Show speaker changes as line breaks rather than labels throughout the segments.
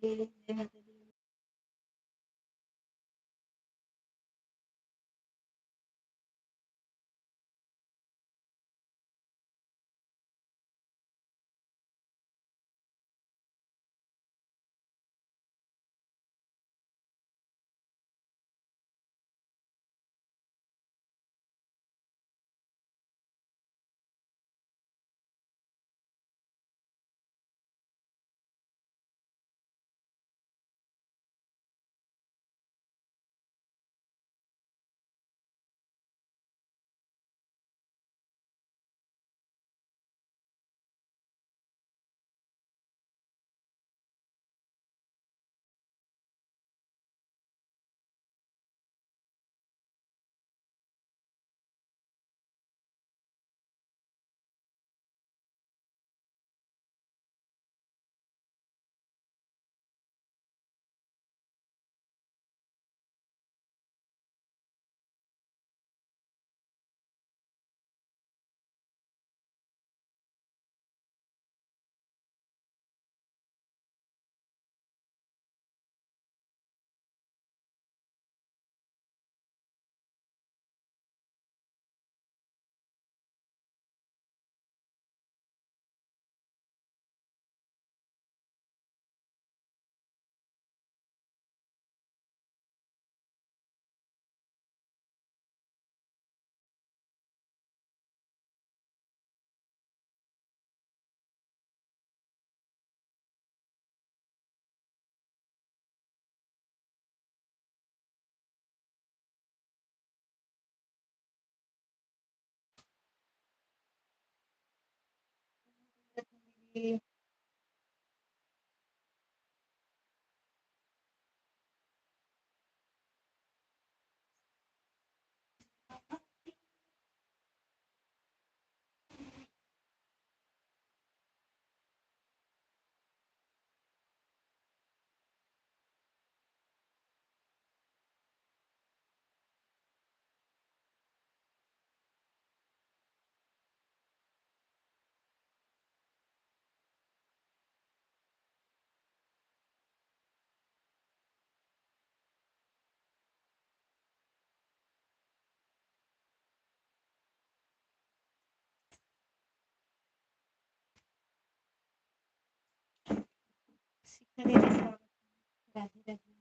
जय माता दी। शिक्षा दीदी स्वागत है। राधे राधे।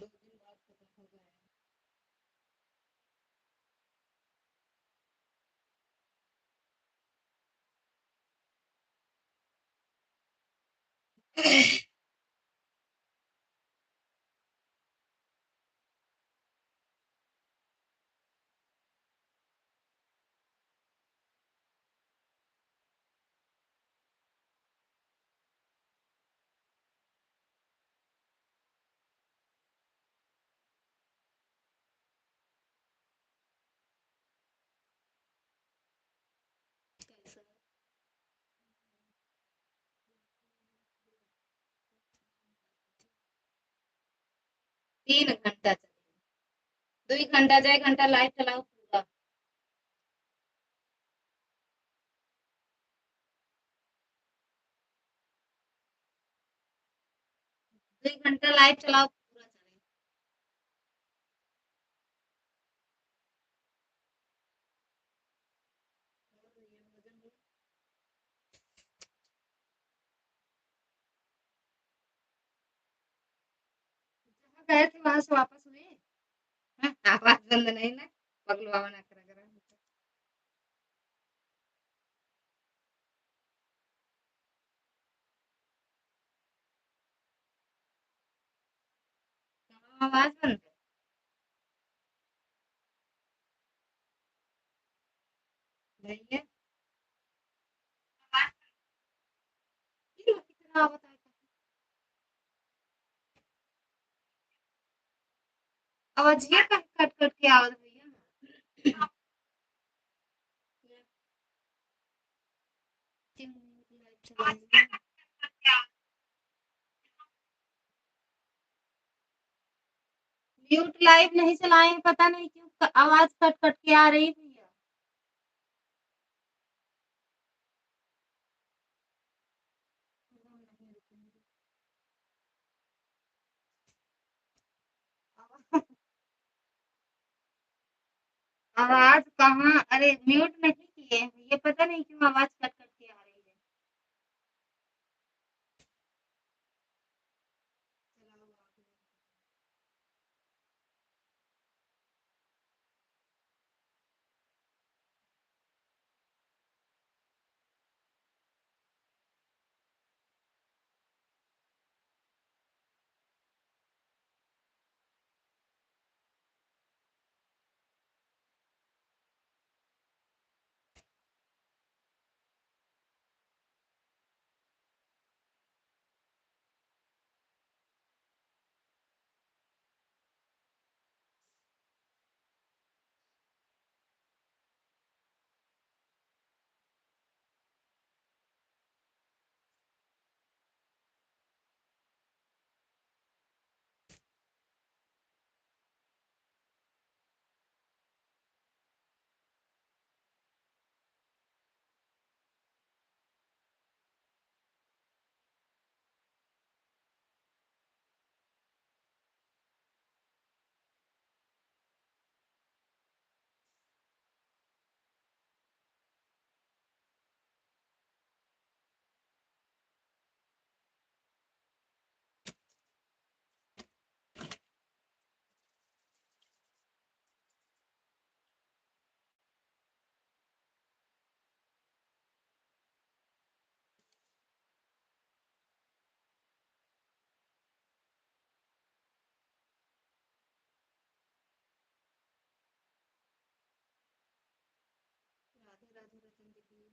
2 दिन बाद खत्म हो गया। कैसा 3 घंटा चले 2 घंटा जाए घंटा लाइट चलाओ पूरा 2 घंटा लाइट चलाओ पूरा चले गए थे वहां से वापस हुए आवाज बंद नहीं ना पगलवा ना करा करा आवाज बंद है कितना बता आवाज ये कट कट कट के आवाज भैया म्यूट लाइव नहीं चलाए पता नहीं क्यों आवाज कट कट के आ रही भैया आवाज कहाँ अरे म्यूट नहीं किए ये पता नहीं क्यों आवाज कट कट के आ रही है राधे राधे रतन दीदी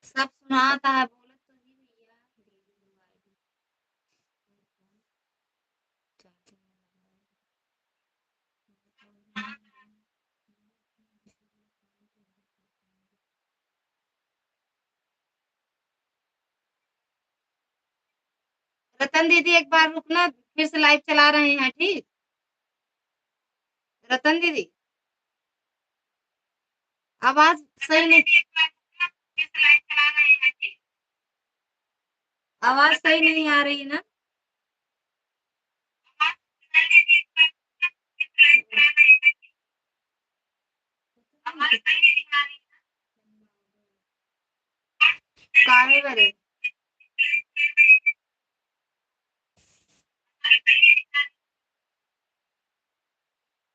सब सुनाता है बोले तो ही भैया रतन दीदी एक बार रुकना फिर से लाइव चला रहे हैं ठीक रतन दीदी आवाज सही नहीं आवाज सही नहीं आ रही है ना नहीं भरे।